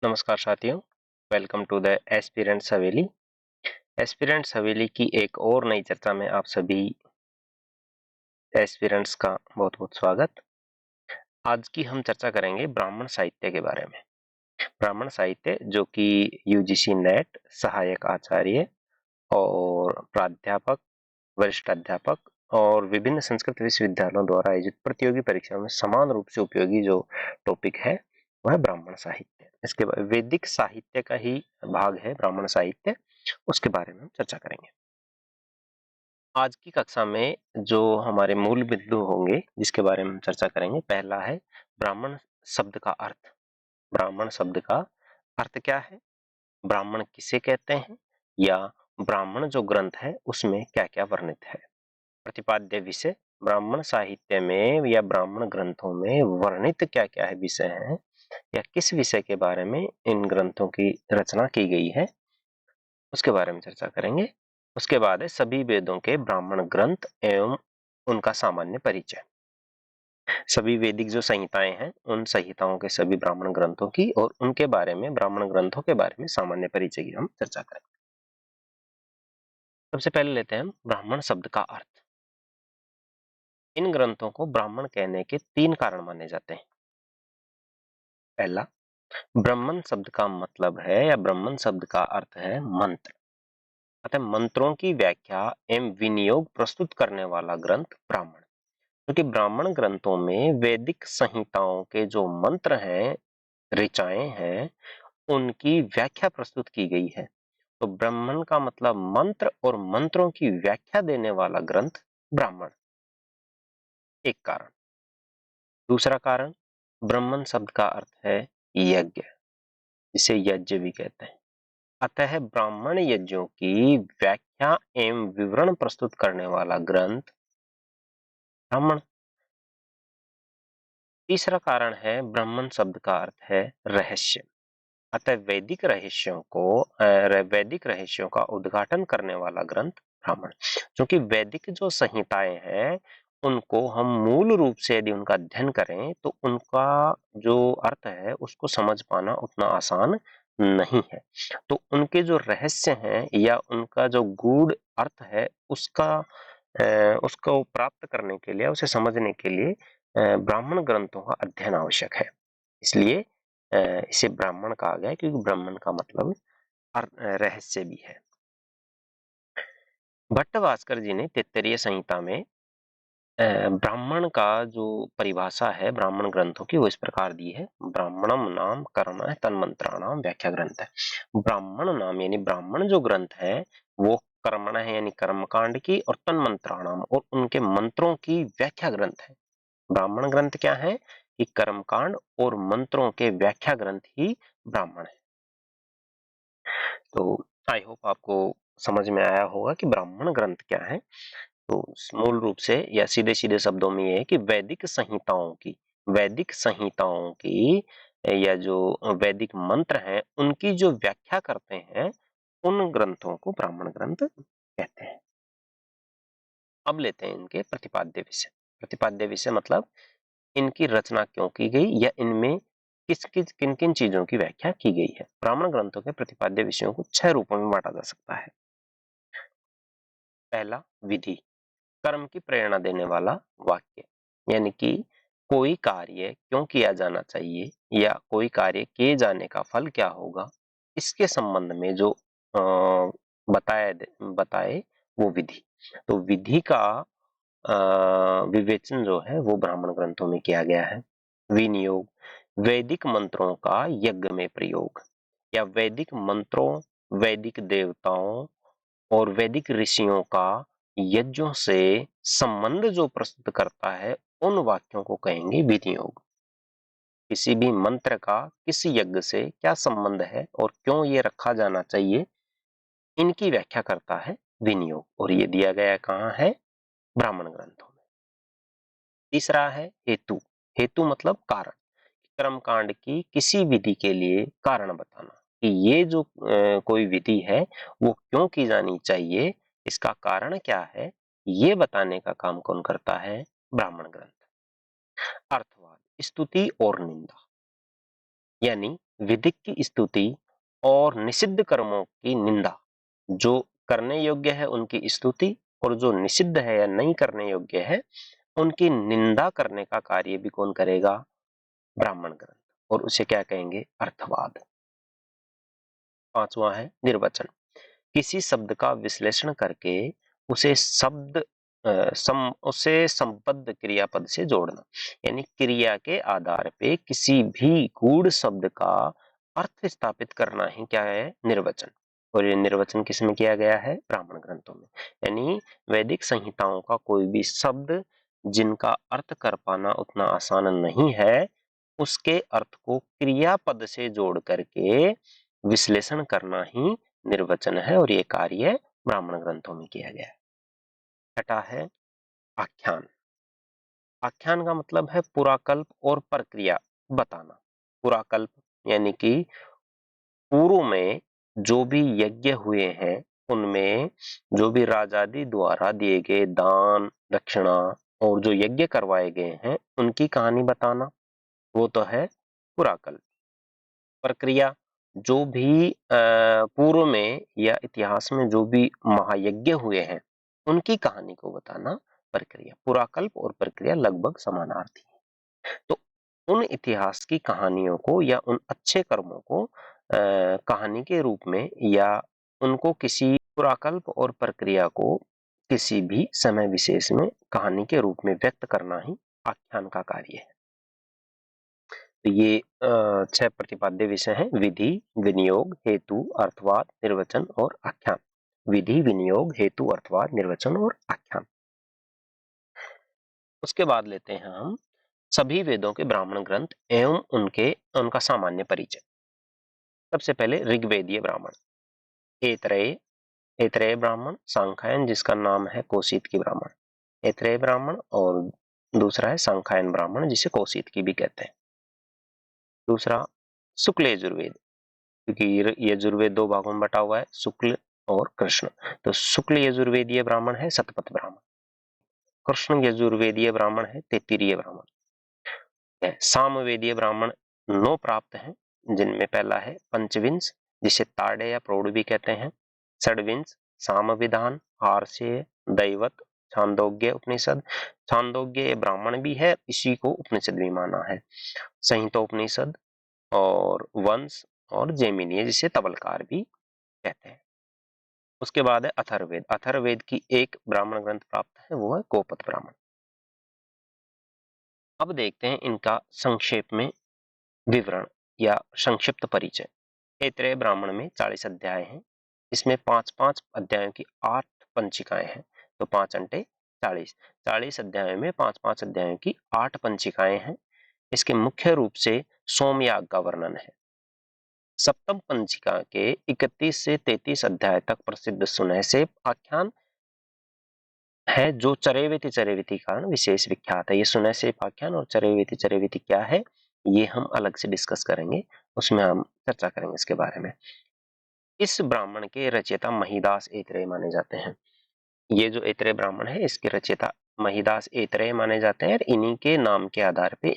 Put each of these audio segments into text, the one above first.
नमस्कार साथियों, welcome to the aspirants Haveli. Aspirants हवेली की एक और नई चर्चा में आप सभी एस्पिरेंट्स का बहुत बहुत स्वागत। आज की हम चर्चा करेंगे ब्राह्मण साहित्य के बारे में। ब्राह्मण साहित्य जो कि यूजीसी नेट सहायक आचार्य और प्राध्यापक, वरिष्ठ अध्यापक और विभिन्न संस्कृत विश्वविद्यालयों द्वारा आयोजित प्रतियोगी परीक्षाओं में समान रूप से उपयोगी जो टॉपिक है वह है ब्राह्मण साहित्य। इसके बाद वैदिक साहित्य का ही भाग है ब्राह्मण साहित्य, उसके बारे में हम चर्चा करेंगे। आज की कक्षा में जो हमारे मूल बिंदु होंगे जिसके बारे में हम चर्चा करेंगे, पहला है ब्राह्मण शब्द का अर्थ। ब्राह्मण शब्द का अर्थ क्या है, ब्राह्मण किसे कहते हैं, या ब्राह्मण जो ग्रंथ है उसमें क्या क्या वर्णित है। प्रतिपाद्य विषय, ब्राह्मण साहित्य में या ब्राह्मण ग्रंथों में वर्णित क्या क्या है विषय हैं, या किस विषय के बारे में इन ग्रंथों की रचना की गई है, उसके बारे में चर्चा करेंगे। उसके बाद है सभी वेदों के ब्राह्मण ग्रंथ एवं उनका सामान्य परिचय। सभी वैदिक जो संहिताएं हैं उन संहिताओं के सभी ब्राह्मण ग्रंथों की और उनके बारे में, ब्राह्मण ग्रंथों के बारे में सामान्य परिचय की हम चर्चा करेंगे। सबसे पहले लेते हैं ब्राह्मण शब्द का अर्थ। इन ग्रंथों को ब्राह्मण कहने के तीन कारण माने जाते हैं। पहला, ब्राह्मण शब्द का मतलब है या ब्राह्मण शब्द का अर्थ है मंत्र, अतः मंत्रों की व्याख्या एवं विनियोग प्रस्तुत करने वाला ग्रंथ ब्राह्मण। क्योंकि ब्राह्मण ग्रंथों में वैदिक संहिताओं के जो मंत्र हैं, ऋचाएं हैं, उनकी व्याख्या प्रस्तुत की गई है। तो ब्राह्मण का मतलब मंत्र और मंत्रों की व्याख्या देने वाला ग्रंथ ब्राह्मण, एक कारण। दूसरा कारण, ब्राह्मण शब्द का अर्थ है यज्ञ, जिसे यज्ञ भी कहते हैं। अतः ब्राह्मण यज्ञों की व्याख्या एवं विवरण प्रस्तुत करने वाला ग्रंथ ब्राह्मण। तीसरा कारण है ब्राह्मण शब्द का अर्थ है रहस्य, अतः वैदिक रहस्यों का उद्घाटन करने वाला ग्रंथ ब्राह्मण। क्योंकि वैदिक जो संहिताएं हैं उनको हम मूल रूप से यदि उनका अध्ययन करें तो उनका जो अर्थ है उसको समझ पाना उतना आसान नहीं है। तो उनके जो रहस्य हैं या उनका जो गूढ़ अर्थ है उसको प्राप्त करने के लिए, उसे समझने के लिए ब्राह्मण ग्रंथों का अध्ययन आवश्यक है। इसलिए इसे ब्राह्मण कहा गया है, क्योंकि ब्राह्मण का मतलब रहस्य भी है। भट्ट भास्कर जी ने तैत्तरीय संहिता में ब्राह्मण का जो परिभाषा है ब्राह्मण ग्रंथों की वो इस प्रकार दी है। ब्राह्मणम नाम कर्म तन्मंत्राणाम व्याख्या ग्रंथ है। ब्राह्मण नाम यानी ब्राह्मण जो ग्रंथ है वो कर्मण है यानी कर्मकांड की, और तन्मंत्राणाम और उनके मंत्रों की व्याख्या ग्रंथ है। ब्राह्मण ग्रंथ क्या है कि कर्मकांड और मंत्रों के व्याख्या ग्रंथ ही ब्राह्मण है। तो आई होप आपको समझ में आया होगा कि ब्राह्मण ग्रंथ क्या है। तो मूल रूप से या सीधे सीधे शब्दों में ये है कि वैदिक संहिताओं की या जो वैदिक मंत्र हैं उनकी जो व्याख्या करते हैं उन ग्रंथों को ब्राह्मण ग्रंथ कहते हैं। अब लेते हैं इनके प्रतिपाद्य विषय। प्रतिपाद्य विषय मतलब इनकी रचना क्यों की गई या इनमें किन किन चीजों की व्याख्या की गई है। ब्राह्मण ग्रंथों के प्रतिपाद्य विषयों को 6 रूपों में बांटा जा सकता है। पहला, विधि, कर्म की प्रेरणा देने वाला वाक्य, यानी कि कोई कार्य क्यों किया जाना चाहिए या कोई कार्य किए जाने का फल क्या होगा, इसके संबंध में जो बताए वो विधि। तो विधि का विवेचन जो है वो ब्राह्मण ग्रंथों में किया गया है। विनियोग, वैदिक मंत्रों का यज्ञ में प्रयोग, या वैदिक मंत्रों, वैदिक देवताओं और वैदिक ऋषियों का यज्ञों से संबंध जो प्रस्तुत करता है उन वाक्यों को कहेंगे विनियोग। किसी भी मंत्र का किस यज्ञ से क्या संबंध है और क्यों ये रखा जाना चाहिए, इनकी व्याख्या करता है विनियोग, और ये दिया गया कहाँ है, ब्राह्मण ग्रंथों में। तीसरा है हेतु। हेतु मतलब कारण, कर्मकांड की किसी विधि के लिए कारण बताना कि ये जो कोई विधि है वो क्यों की जानी चाहिए, इसका कारण क्या है, ये बताने का काम कौन करता है, ब्राह्मण ग्रंथ। अर्थवाद, स्तुति और निंदा, यानी विधिक की स्तुति और निषिद्ध कर्मों की निंदा। जो करने योग्य है उनकी स्तुति और जो निषिद्ध है या नहीं करने योग्य है उनकी निंदा करने का कार्य भी कौन करेगा? ब्राह्मण ग्रंथ। और उसे क्या कहेंगे? अर्थवाद। पांचवा है निर्वचन। किसी शब्द का विश्लेषण करके उसे उसे संबद्ध क्रियापद से जोड़ना, यानी क्रिया के आधार पे किसी भी गूढ़ शब्द का अर्थ स्थापित करना ही क्या है? निर्वचन। और ये निर्वचन किसमें किया गया है? ब्राह्मण ग्रंथों में। यानी वैदिक संहिताओं का कोई भी शब्द जिनका अर्थ कर पाना उतना आसान नहीं है, उसके अर्थ को क्रियापद से जोड़ करके विश्लेषण करना ही निर्वचन है और ये कार्य ब्राह्मण ग्रंथों में किया गया है। छठा है आख्यान। आख्यान का मतलब है पुराकल्प और प्रक्रिया बताना। पुराकल्प यानी कि पूर्व में जो भी यज्ञ हुए हैं उनमें जो भी राजादि द्वारा दिए गए दान दक्षिणा और जो यज्ञ करवाए गए हैं उनकी कहानी बताना, वो तो है पुराकल्प। प्रक्रिया जो भी पूर्व में या इतिहास में जो भी महायज्ञ हुए हैं उनकी कहानी को बताना प्रक्रिया। पुराकल्प और प्रक्रिया लगभग समानार्थी है। तो उन इतिहास की कहानियों को या उन अच्छे कर्मों को कहानी के रूप में या उनको किसी पुराकल्प और प्रक्रिया को किसी भी समय विशेष में कहानी के रूप में व्यक्त करना ही आख्यान का कार्य है। तो ये 6 प्रतिपाद्य विषय हैं: विधि, विनियोग, हेतु, अर्थवाद, निर्वचन और आख्यान। विधि, विनियोग, हेतु, अर्थवाद, निर्वचन और आख्यान। उसके बाद लेते हैं हम सभी वेदों के ब्राह्मण ग्रंथ एवं उनका सामान्य परिचय। सबसे पहले ऋग्वेदीय ब्राह्मण, ऐतरेय ऐतरेय ब्राह्मण, सांख्यायन जिसका नाम है कौशितकी ब्राह्मण, ऐतरेय ब्राह्मण, और दूसरा है सांख्यायन ब्राह्मण जिसे कौशितकी भी कहते हैं। दूसरा शुक्ल यजुर्वेद, क्योंकि यजुर्वेद 2 भागों में बटा हुआ है, शुक्ल और कृष्ण। तो शुक्ल यजुर्वेदीय ब्राह्मण है शतपथ ब्राह्मण, कृष्ण यजुर्वेदीय ब्राह्मण है तैत्तिरीय ब्राह्मण। सामवेदीय ब्राह्मण 9 प्राप्त हैं, जिनमें पहला है पंचविंश जिसे ताड़े या प्रौढ़ भी कहते हैं, षड्विंश सामविधान, आर्षेय, दैवत, छांदोग्य उपनिषद। छांदोग्य ब्राह्मण भी है, इसी को उपनिषद भी माना है, संहितोपनिषद और वंश और जैमिनीय जिसे तबलकार भी कहते हैं। उसके बाद है अथर्ववेद। अथर्ववेद की एक ब्राह्मण ग्रंथ प्राप्त है, वो है गोपथ ब्राह्मण। अब देखते हैं इनका संक्षेप में विवरण या संक्षिप्त परिचय। ऐतरेय ब्राह्मण में 40 अध्याय हैं, इसमें 5-5 अध्यायों की 8 पंचिकाएं हैं, तो 5 अंटे 40। 40 अध्यायों में 5-5 अध्यायों की 8 पंचिकाएं हैं। इसके मुख्य रूप से सोमयाग का वर्णन है। सप्तम पंचिका के 31 से 33 अध्याय तक प्रसिद्ध सुनहसेप आख्यान है, जो चरैवेति चरैवेति कारण विशेष विख्यात है। ये सुनहसेप आख्यान और चरैवेति चरैवेति क्या है ये हम अलग से डिस्कस करेंगे, उसमें हम चर्चा करेंगे इसके बारे में। इस ब्राह्मण के रचयिता महीदास ऐतरेय माने जाते हैं। ये जो ऐतरेय ब्राह्मण है इसके रचयिता महीदास ऐतरेय माने जाते हैं और इन्हीं के नाम के आधार पे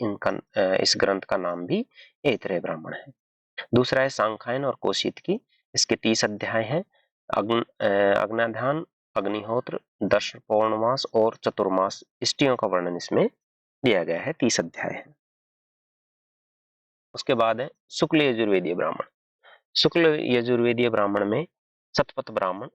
इस ग्रंथ का नाम भी ऐतरेय ब्राह्मण है। दूसरा है सांख्यायन और कौशितकी, इसके 30 अध्याय हैं। अग्न्याधान, अग्निहोत्र, दश पौर्णमास और चतुर्मास इष्टियों का वर्णन इसमें दिया गया है, 30 अध्याय है। उसके बाद है शुक्ल यजुर्वेदीय ब्राह्मण। शुक्ल यजुर्वेदीय ब्राह्मण में शतपथ ब्राह्मण,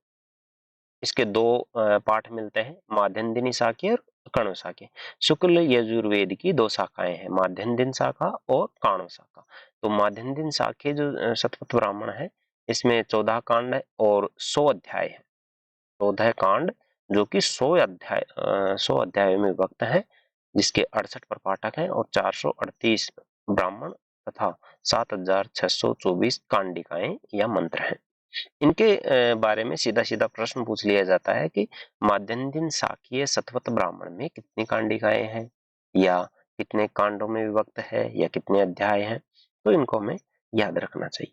इसके 2 पाठ मिलते हैं, माध्यन्दिनी शाखा और कण्व शाखा। शुक्ल यजुर्वेद की 2 शाखाएं हैं, माध्यन्दिन शाखा और काण्व शाखा। तो माध्यन्दिन शाखा जो शतपथ ब्राह्मण है इसमें 14 कांड है और 100 अध्याय है। 14 कांड जो कि 100 अध्यायों में विभक्त है, जिसके 68 प्रपाठक हैं और 438 ब्राह्मण तथा 7624 कांडिकाएं या मंत्र हैं। इनके बारे में सीधा सीधा प्रश्न पूछ लिया जाता है कि माध्यन्दिन शाकीय शतपथ ब्राह्मण में कितनी कांडिकाएं हैं या कितने कांडों में विभक्त है या कितने अध्याय हैं, तो इनको हमें याद रखना चाहिए।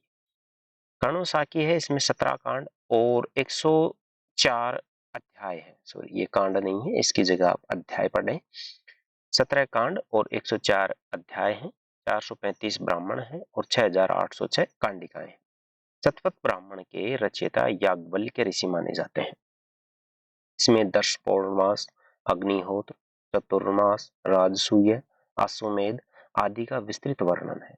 कण्व शाकी है, इसमें 17 कांड और 104 अध्याय है। सॉरी, ये कांड नहीं है, इसकी जगह आप अध्याय पढ़ें। 17 कांड और 104 अध्याय हैं, 435 ब्राह्मण हैं और 6806 कांडिकाएं हैं। शतपथ ब्राह्मण के रचयिता याज्ञवल्क्य ऋषि माने जाते हैं। इसमें दर्श पौर्णमास, अग्निहोत्र, चतुर्मास, राजसूय, अश्वमेध आदि का विस्तृत वर्णन है।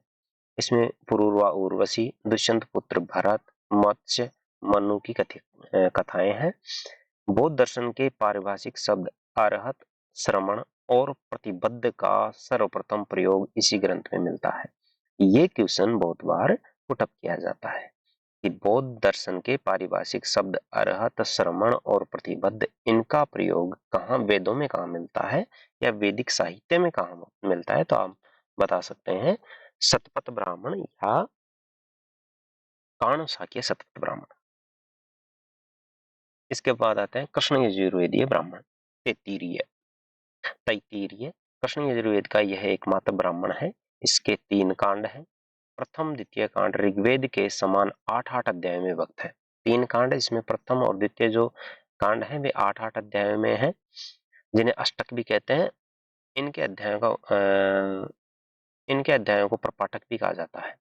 इसमें पुरूरवा उर्वशी, दुष्यंत पुत्र भरत, मत्स्य, मनु की कथाएं हैं। बौद्ध दर्शन के पारिभाषिक शब्द अरहत, श्रमण और प्रतिबद्ध का सर्वप्रथम प्रयोग इसी ग्रंथ में मिलता है। ये क्वेश्चन बहुत बार पुटअप किया जाता है कि बौद्ध दर्शन के पारिभाषिक शब्द अरहत, श्रमण और प्रतिबद्ध, इनका प्रयोग कहाँ, वेदों में कहाँ मिलता है या वैदिक साहित्य में कहाँ मिलता है। तो आप बता सकते हैं शतपथ ब्राह्मण या कर्ण शाक्य शतपथ ब्राह्मण। इसके बाद आते हैं कृष्ण यजुर्वेदीय ब्राह्मण, तैत्तिरीय। कृष्ण यजुर्वेद का यह एकमात्र ब्राह्मण है। इसके 3 कांड हैं। प्रथम द्वितीय कांड ऋग्वेद के समान 8-8 अध्याय में विभक्त है। 3 कांड, इसमें प्रथम और द्वितीय जो कांड है वे 8-8 अध्याय में है, जिन्हें अष्टक भी कहते हैं। इनके अध्यायों को प्रपाठक भी कहा जाता है।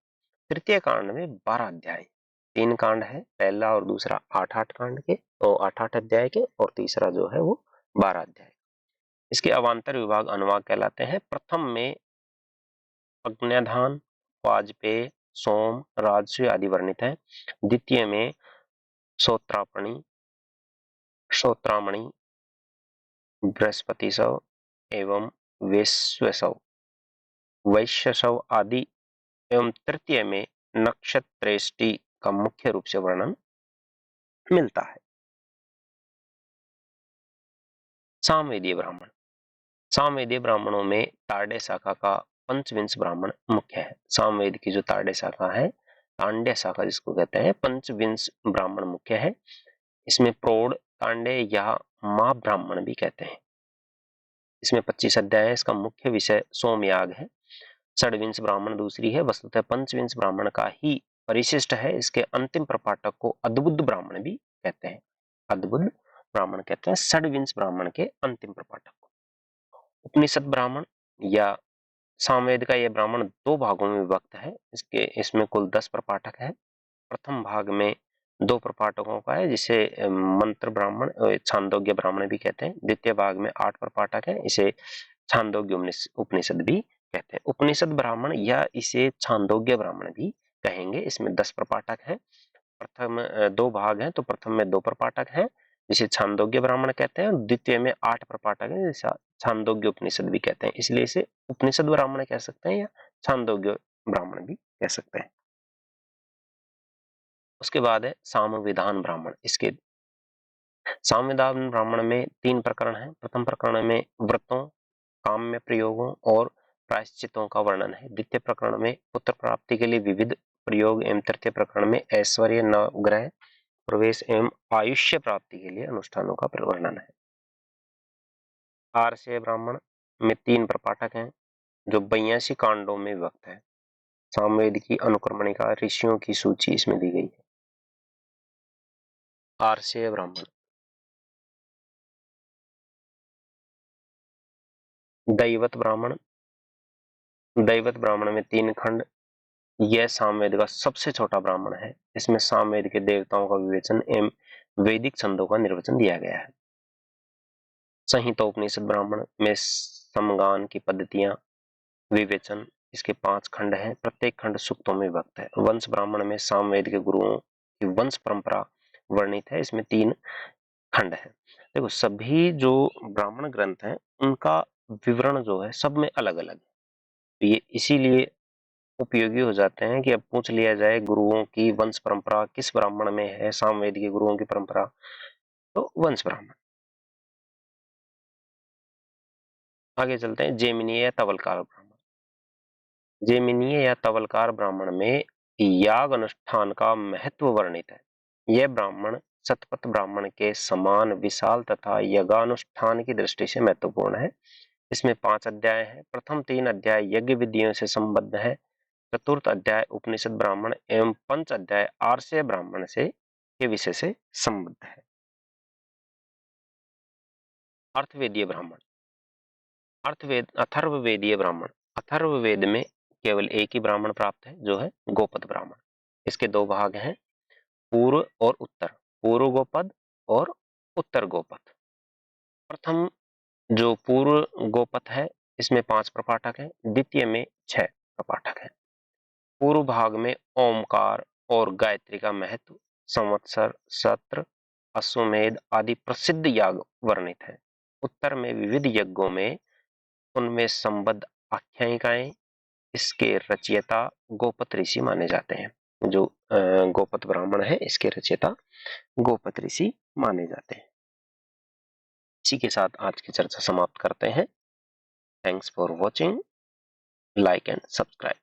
तृतीय कांड में 12 अध्याय, 3 कांड है, पहला और दूसरा 8-8 कांड के तो 8-8 अध्याय के, और तीसरा जो है वो 12 अध्याय। इसके अवान्तर विभाग अनुवाद कहलाते हैं। प्रथम में अग्न्याधान, वाजपेय, सोम, राजसूय आदि वर्णित है। द्वितीय में श्रोत्रामणि, बृहस्पतिशव एवं वैश्यशव आदि एवं तृतीय में नक्षत्रेष्टि का मुख्य रूप से वर्णन मिलता है। सामवेदीय ब्राह्मण, सामवेदीय ब्राह्मणों में ताड़्य शाखा का पंचविंश ब्राह्मण मुख्य है। सामवेद की जो ताड़्य शाखा है, तांड्य शाखा जिसको कहते हैं, पंचविंश ब्राह्मण मुख्य है। इसमें प्रौढ़, तांड्य या महाब्राह्मण भी कहते हैं। इसमें 25 अध्याय है। इसका मुख्य विषय सोमयाग है। षड्विंश ब्राह्मण दूसरी है। वस्तुतः पंचविंश ब्राह्मण का ही परिशिष्ट है। इसके अंतिम प्रपाठक को अद्भुत ब्राह्मण भी कहते हैं। अद्भुत ब्राह्मण कहते हैं षड्विंश ब्राह्मण के अंतिम प्रपाठक को। उपनिषद ब्राह्मण या सामवेद का यह ब्राह्मण 2 भागों में विभक्त है। इसमें कुल 10 प्रपाठक है। प्रथम भाग में 2 प्रपाठकों का है, जिसे मंत्र ब्राह्मण, छांदोग्य ब्राह्मण भी कहते हैं। द्वितीय भाग में 8 प्रपाठक है, इसे छांदोग्य उपनिषद भी कहते हैं। उपनिषद ब्राह्मण या इसे छांदोग्य ब्राह्मण भी कहेंगे। इसमें 10 प्रपाठक है। प्रथम 2 भाग हैं, तो प्रथम में 2 प्रपाठक हैं, जिसे छांदोग्य ब्राह्मण कहते हैं। द्वितीय में 8 प्रपाठक है, जिसे छांदोग्य उपनिषद भी कहते हैं। इसलिए इसे उपनिषद ब्राह्मण कह सकते हैं या छांदोग्य ब्राह्मण भी कह सकते हैं। उसके बाद है सामविधान ब्राह्मण। इसके सामविधान ब्राह्मण में 3 प्रकरण हैं। प्रथम प्रकरण में व्रतों, काम्य प्रयोगों और प्रायश्चितों का वर्णन है। द्वितीय प्रकरण में पुत्र प्राप्ति के लिए विविध प्रयोग एवं तृतीय प्रकरण में ऐश्वर्य, नवग्रह प्रवेश एवं आयुष्य प्राप्ति के लिए अनुष्ठानों का वर्णन है। आर्षेय ब्राह्मण में 3 प्रपाठक हैं, जो 82 कांडों में विभक्त है। सामवेद की अनुक्रमणिका ऋषियों की सूची इसमें दी गई है। आर्षेय ब्राह्मण। दैवत ब्राह्मण, दैवत ब्राह्मण में 3 खंड। यह सामवेद का सबसे छोटा ब्राह्मण है। इसमें सामवेद के देवताओं का विवेचन एवं वैदिक छंदों का निर्वचन दिया गया है। संहितोपनिषद ब्राह्मण में समगान की पद्धतियां, विवेचन, इसके 5 खंड हैं। प्रत्येक खंड सूक्तों में विभक्त है। वंश ब्राह्मण में सामवेद के गुरुओं की वंश परंपरा वर्णित है। इसमें 3 खंड है। देखो, सभी जो ब्राह्मण ग्रंथ हैं उनका विवरण जो है सब में अलग अलग है। ये इसीलिए उपयोगी हो जाते हैं कि अब पूछ लिया जाए गुरुओं की वंश परंपरा किस ब्राह्मण में है, सामवेद के गुरुओं की परंपरा, तो वंश ब्राह्मण। आगे चलते हैं जैमिनीय या तवलकार ब्राह्मण। जैमिनीय या तवलकार ब्राह्मण में याग अनुष्ठान का महत्व वर्णित है। यह ब्राह्मण शतपथ ब्राह्मण के समान विशाल तथा यज्ञानुष्ठान की दृष्टि से महत्वपूर्ण है। इसमें 5 अध्याय हैं। प्रथम 3 अध्याय यज्ञ विधियों से संबद्ध है। चतुर्थ अध्याय उपनिषद ब्राह्मण एवं पंच अध्याय आर्षेय ब्राह्मण से के विषय से संबद्ध है। अर्थवेदीय ब्राह्मण, अथर्ववेदीय ब्राह्मण। अथर्ववेद में केवल एक ही ब्राह्मण प्राप्त है, जो है गोपद ब्राह्मण। इसके दो भाग हैं, पूर्व और उत्तर। पूर्व गोपद और उत्तर गोपद। प्रथम जो पूर्व गोपद है, इसमें 5 प्रपाठक हैं, द्वितीय में 6 प्रपाठक हैं। पूर्व भाग में ओमकार और गायत्री का महत्व, संवत्सर, सत्र, अश्वमेध आदि प्रसिद्ध याग वर्णित है। उत्तर में विविध यज्ञों में उनमें संबद्ध आख्यायिकाएं, इसके रचयिता गोपत ऋषि माने जाते हैं। जो गोपत ब्राह्मण है, इसके रचयिता गोपत ऋषि माने जाते हैं। इसी के साथ आज की चर्चा समाप्त करते हैं। Thanks for watching, like and subscribe.